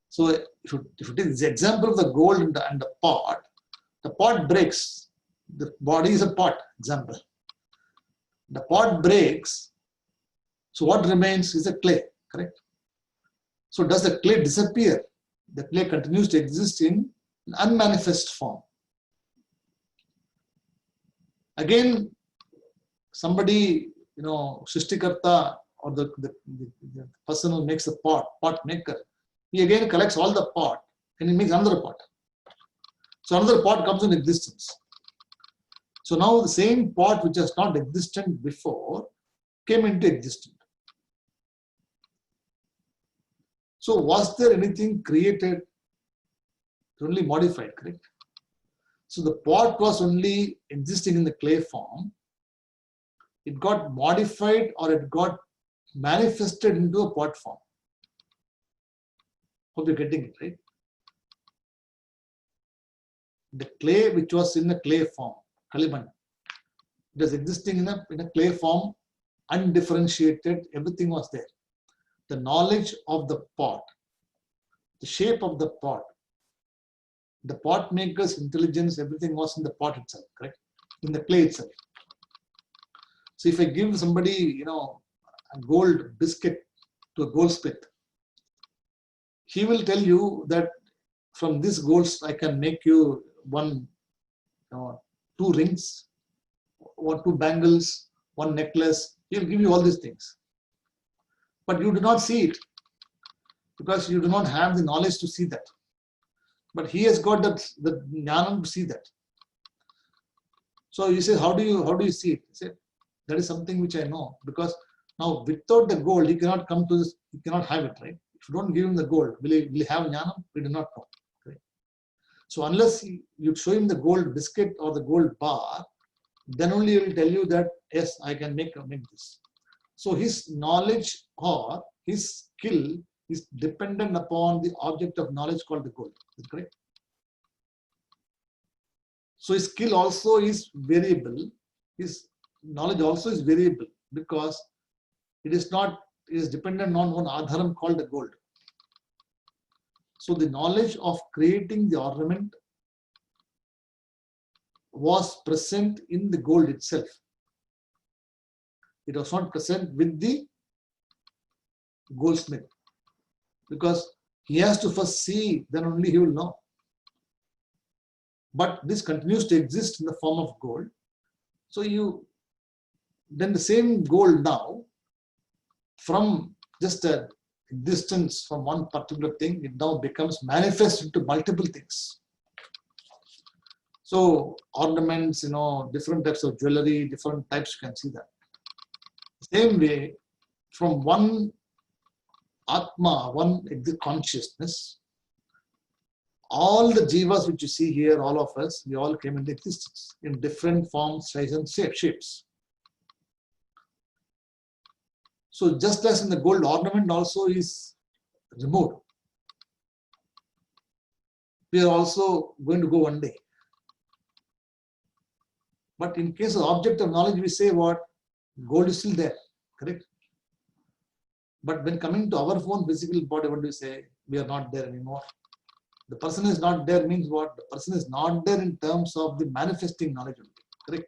S1: So if you take this example of the gold and the pot breaks. The body is a pot, example. The pot breaks, so what remains is a clay, correct? So does the clay disappear? The clay continues to exist in an unmanifest form. Again, somebody, Srishtikarta or the person who makes the pot maker, he again collects all the pot and he makes another pot. So another pot comes in existence. So now the same pot which was not existent before came into existence. So was there anything created? Only modified, correct? So the pot was only existing in the clay form. It got modified or it got manifested into a pot form. Hope you're getting it, right? The clay which was in the clay form, Kaliban, it was existing in a clay form, undifferentiated, everything was there. The knowledge of the pot, the shape of the pot maker's intelligence, everything was in the pot itself, correct? In the clay itself. So if I give somebody, a gold biscuit to a goldsmith, he will tell you that from this gold I can make you two rings, or two bangles, one necklace. He'll give you all these things. But you do not see it because you do not have the knowledge to see that. But he has got the jnanam to see that. So you say, how do you see it? He said, that is something which I know, because now without the gold, he cannot come to this, he cannot have it, right? If you don't give him the gold, will he have jnanam? We do not know. Right? So unless you show him the gold biscuit or the gold bar, then only he will tell you that, yes, I can make this. So his knowledge or his skill is dependent upon the object of knowledge called the gold. Is that correct? So his skill also is variable. His knowledge also is variable because it is not is dependent on one adharam called the gold. So the knowledge of creating the ornament was present in the gold itself. It was not present with the goldsmith, because he has to first see, then only he will know. But this continues to exist in the form of gold. So then the same gold now, from just a distance from one particular thing, it now becomes manifest into multiple things. So ornaments, different types of jewelry, different types, you can see that. Same way, from one Atma, one consciousness, all the jivas which you see here, all of us, we all came into existence in different forms, sizes, and shapes. So just as in the gold, ornament also is removed. We are also going to go one day. But in case of object of knowledge, we say what? Gold is still there, correct? But when coming to our own physical body, what do we say? We are not there anymore. The person is not there means what? The person is not there in terms of the manifesting knowledge, correct?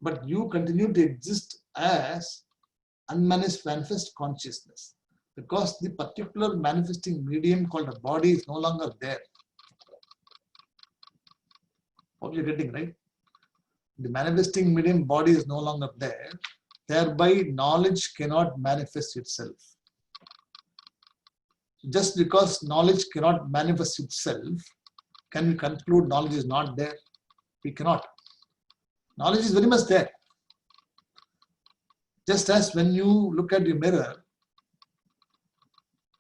S1: But you continue to exist as unmanifest consciousness, because the particular manifesting medium called a body is no longer there. What you're getting, right? The manifesting medium body is no longer there. Thereby, knowledge cannot manifest itself. Just because knowledge cannot manifest itself, can we conclude knowledge is not there? We cannot. Knowledge is very much there. Just as when you look at your mirror,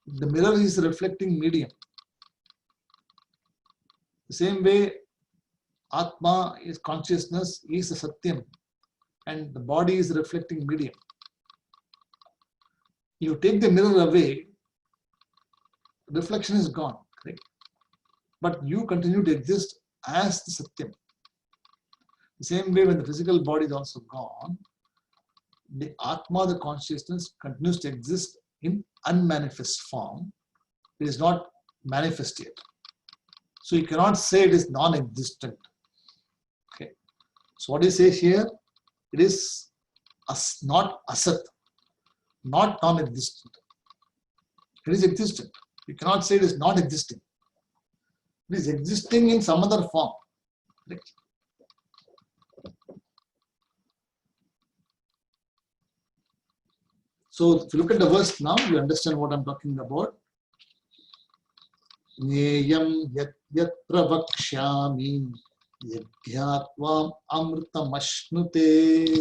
S1: the mirror is a reflecting medium. The same way, Atma is consciousness, is a Satyam, and the body is a reflecting medium. You take the mirror away, reflection is gone, correct? But you continue to exist as the Satyam. The same way, when the physical body is also gone, the Atma, the consciousness, continues to exist in unmanifest form. It is not manifest yet. So you cannot say it is non-existent. Okay. So what he says here, it is not asat, not non-existent. It is existent. You cannot say it is not existing. It is existing in some other form. Correct? So if you look at the verse now, you understand what I'm talking about. Nyeyam yat pravakshyami yadhyatvam amritamashnute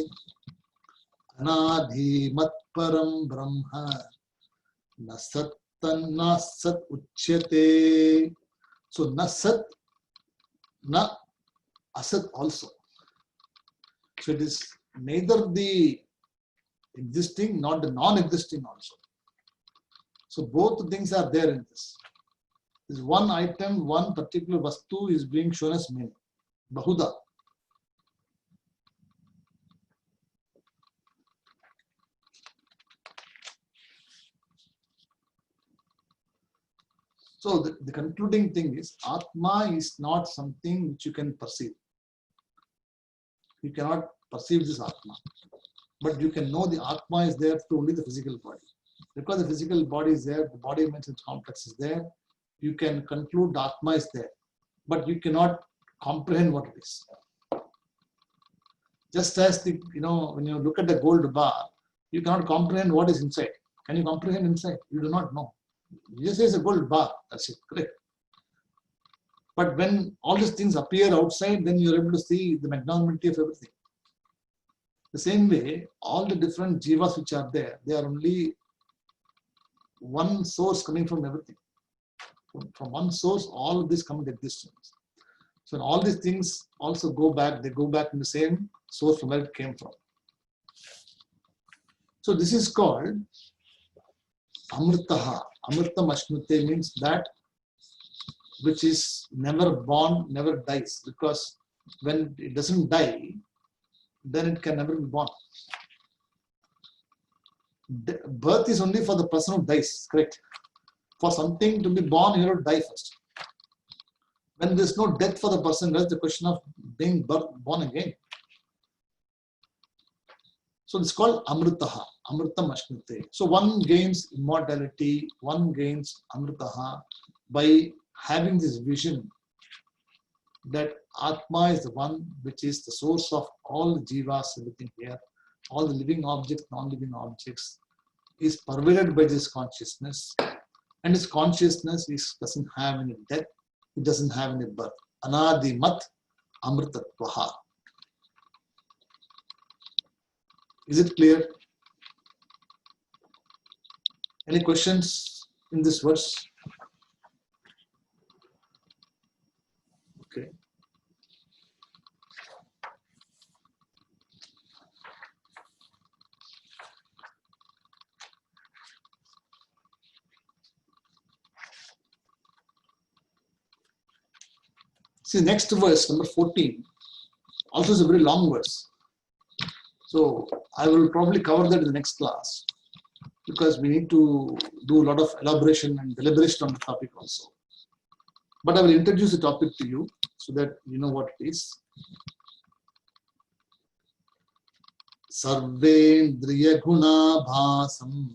S1: anadhi matparam brahma nasat nasat uchyate. So nasat, na asat also. So it is neither the existing nor the non-existing also. So both things are there in this. This one item, one particular vastu is being shown as many. Bahuda. So the concluding thing is, Atma is not something which you can perceive. You cannot perceive this Atma. But you can know the Atma is there through only the physical body. Because the physical body is there, the body mental complex is there, you can conclude the Atma is there. But you cannot comprehend what it is. Just as when you look at the gold bar, you cannot comprehend what is inside. Can you comprehend inside? You do not know. You just say it's a gold bar, that's it, correct. But when all these things appear outside, then you're able to see the magnanimity of everything. The same way, all the different jivas which are there, they are only one source coming from everything. From one source, all of this come into existence. So all these things also go back, they go back in the same source from where it came from. So this is called Amritaha. Amritam Ashnute means that which is never born, never dies. Because when it doesn't die, then it can never be born. Birth is only for the person who dies, correct? For something to be born, you have to die first. When there's no death for the person, there's the question of being born again. So it's called Amritaha, Amritam Ashnute. So one gains immortality, one gains Amritaha by having this vision that Atma is the one which is the source of all the jivas, everything here, all the living objects, non-living objects, is pervaded by this consciousness. And this consciousness doesn't have any death, it doesn't have any birth. Anadimat Amritatvaha. Is it clear? Any questions in this verse? Okay. See, next verse, number 14, also is a very long verse. So I will probably cover that in the next class because we need to do a lot of elaboration and deliberation on the topic also. But I will introduce the topic to you so that you know what it is. Sarvendriya guna bhasam,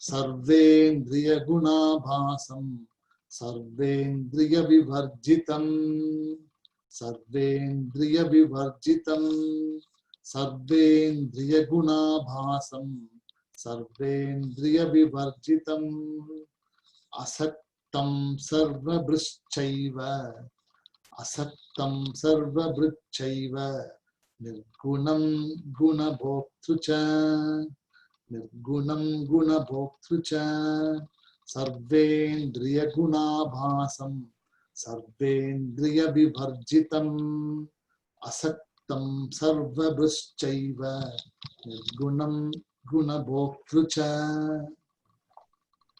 S1: Sarvendriya guna bhasam, Sarvendriya vivarjitam, Sarvendriya vivarjitam, Sarvendriya guna bhasam, Sarvendriya vivarjitam, Asaktam sarva brischaiva, Asaktam sarva brischaiva, Nirgunam guna bhoktrucha, Nirgunam guna bhoktrucha, Sarvendriya guna bhasam, Sarvendriya vivarjitam, Asaktam sarva brischaiva, Nirgunam guna bhoktrucha.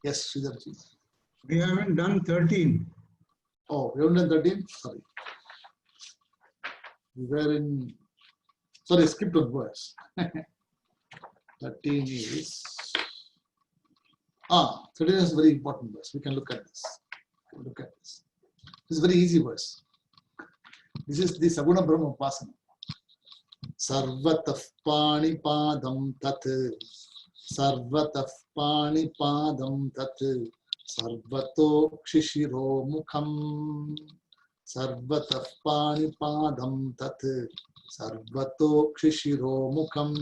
S1: Yes, Sridharji.
S2: We haven't done 13.
S1: Oh, we haven't done 13? Sorry. We were in, sorry, skipped one verse. 13 is, 13 is a very important verse. We can look at this. Look at this. This is a very easy verse. This is the Saguna Brahma Upasana. Sarvataf pani padam tat, Sarvataf pani padam tat, Sarvato kshishiro mukham, Sarvataf pani padam tat, Sarvato kshishiro mukham,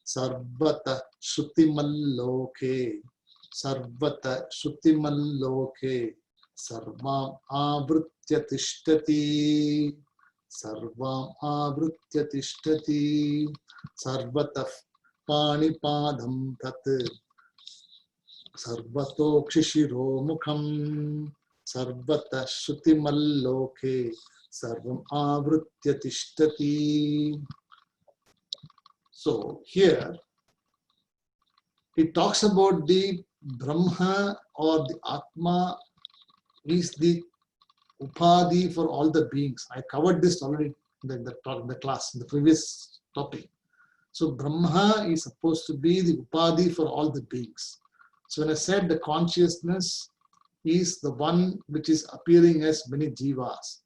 S1: Sarvata shutimalloke, Sarvata shutimalloke, Sarvam avritya tishtati, Sarvam avritya tishtati, Sarvata pani padam tat, Sarvato kshishiro mukham, Sarvata shutimalloke, Sarvam avritya tishtati. So here it talks about the Brahma or the Atma is the Upadhi for all the beings. I covered this already in the class, in the previous topic. So Brahma is supposed to be the Upadhi for all the beings. So when I said the consciousness is the one which is appearing as many jivas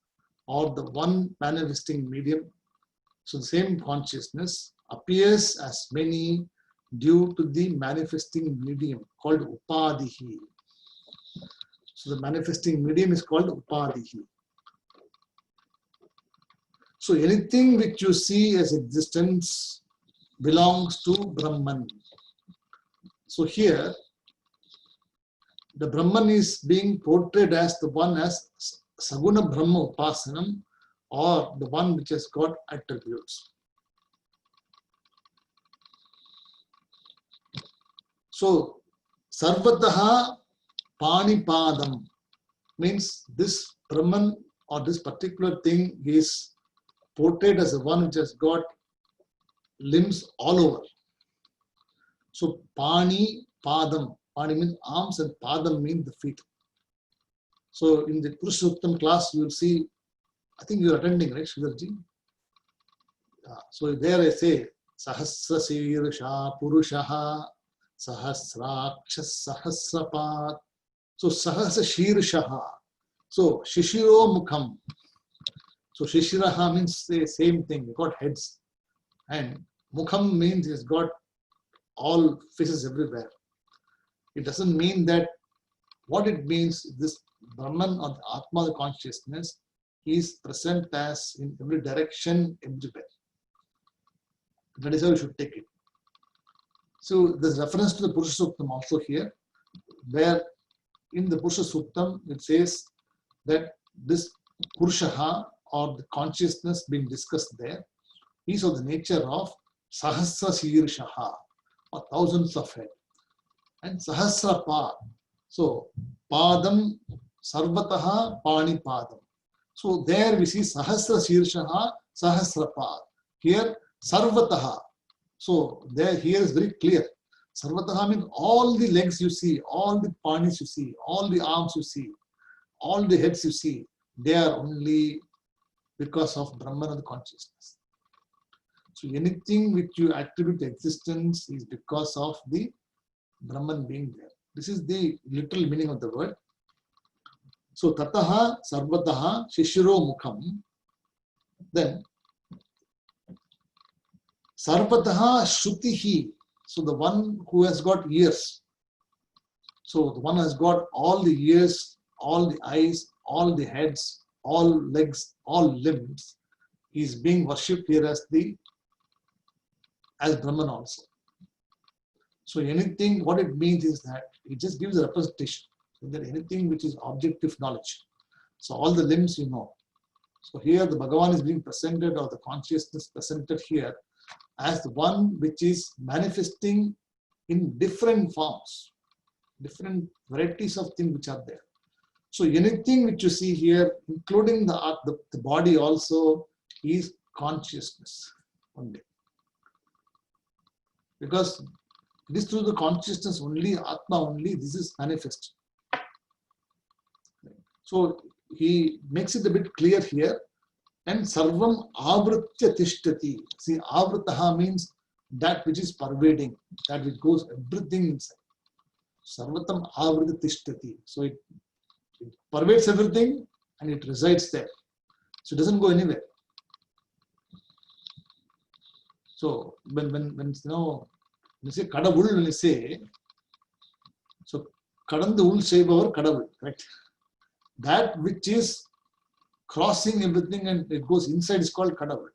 S1: or the one manifesting medium, so the same consciousness appears as many due to the manifesting medium called Upadhihi. So the manifesting medium is called Upadhihi. So anything which you see as existence belongs to Brahman. So here, the Brahman is being portrayed as the one as Saguna Brahma Upasanam, or the one which has got attributes. So, Sarvataha Panipadam means this Brahman or this particular thing is portrayed as the one which has got limbs all over. So, Pani Padam. Pani means arms and Padam means the feet. So, in the Purushottam class, you will see, I think you are attending, right, Sridharji? So, there I say, Sahasra Sirsha Purushaha Sahasraksha Sahasrapat. So Sahasa Shirshaha. So Shishiro Mukham. So Shishiraha means the same thing. You got heads. And Mukham means he's got all faces everywhere. It doesn't mean that. What it means, this Brahman or the Atma, the consciousness, is present as in every direction, everywhere. That is how you should take it. So there's reference to the Purusha Suktam also here, where in the Purusha Suktam it says that this Purushaha or the consciousness being discussed there is of the nature of Sahasra Shirshaha, or thousands of head, and Sahasra Pa. So Padam Sarvataha Pani Padam. So there we see Sahasra Shirshaha, Sahasra Pad. Here Sarvataha. So there here is very clear. Sarvataha means all the legs you see, all the panis you see, all the arms you see, all the heads you see, they are only because of Brahman and the consciousness. So anything which you attribute to existence is because of the Brahman being there. This is the literal meaning of the word. So Tataha Sarvataha Shishiro Mukham. Then Sarvataha Shrutihi. So the one who has got ears. So the one has got all the ears, all the eyes, all the heads, all legs, all limbs, is being worshipped here as Brahman also. So anything, what it means is that it just gives a representation. So that anything which is objective knowledge. So all the limbs you know. So here the Bhagavan is being presented, or the consciousness presented here, as the one which is manifesting in different forms, different varieties of things which are there. So anything which you see here, including the body also, is consciousness only. Because it is through the consciousness only, Atma only, this is manifest. So he makes it a bit clear here. And Sarvam Avritya Tishtati. See, Avritaha means that which is pervading, that which goes everything inside. Sarvatam Avrita Tishtati. So it pervades everything and it resides there. So it doesn't go anywhere. So when you say Kadavul, when you say, so Kadandu Ul Sevavar Kadavul, correct? That which is crossing everything and it goes inside is called Kadavul.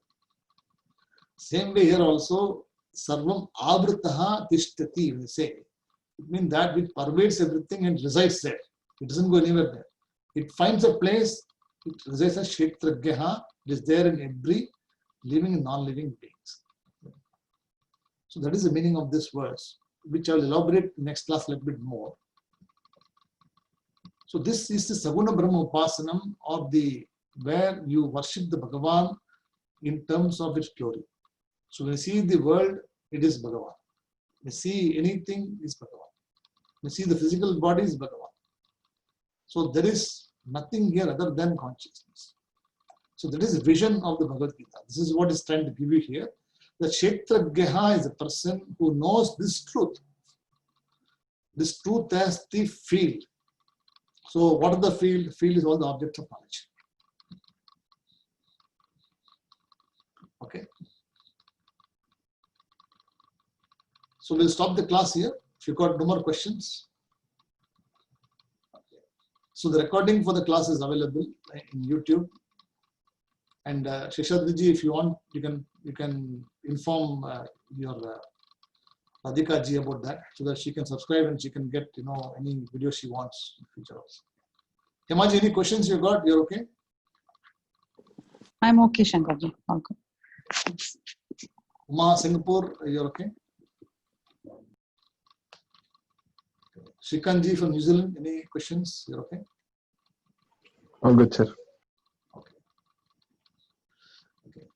S1: Same way here also, Sarvam Avritaha Tishtati, when you say, it means that which pervades everything and resides there. It doesn't go anywhere there. It finds a place, it resides as Kshetragyaha, it is there in every living and non-living beings. So that is the meaning of this verse, which I will elaborate next class a little bit more. So this is the Saguna Brahma Upasanam, of where you worship the Bhagavan in terms of its glory. So when you see the world, it is Bhagavan. When you see anything, it is Bhagavan. When you see the physical body, is Bhagavan. So there is nothing here other than consciousness. So that is the vision of the Bhagavad Gita. This is what is trying to give you here. The Kshetragyaha is a person who knows this truth. This truth as the field. So what is the field? The field is all the objects of knowledge. Okay. So we'll stop the class here. If you got no more questions. Okay. So the recording for the class is available in YouTube. And Sheshadriji, if you want, you can inform your Radhika ji about that, so that she can subscribe and she can get any video she wants in the future also. Hemaji, any questions you got? You're okay?
S3: I'm okay, Shankarji. All good.
S1: Uma, Singapore, you're okay? Srikanji from New Zealand, any questions? You're okay?
S4: All good, sir.
S1: Okay. Okay.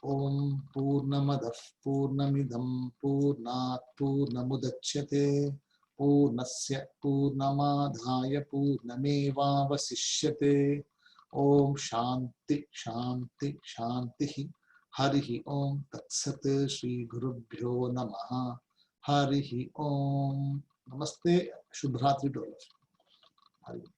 S1: Om Purnamadah Purnamidam Purnat Purnamudachyate Purnasya Purnamadhaya Purnameva Vasishyate. Om Shanti Shanti Shanti Harihi Om Tatsat Shri Gurubhyo Namaha Harihi Om. Namaste. Shubhratri to all of you. Hari.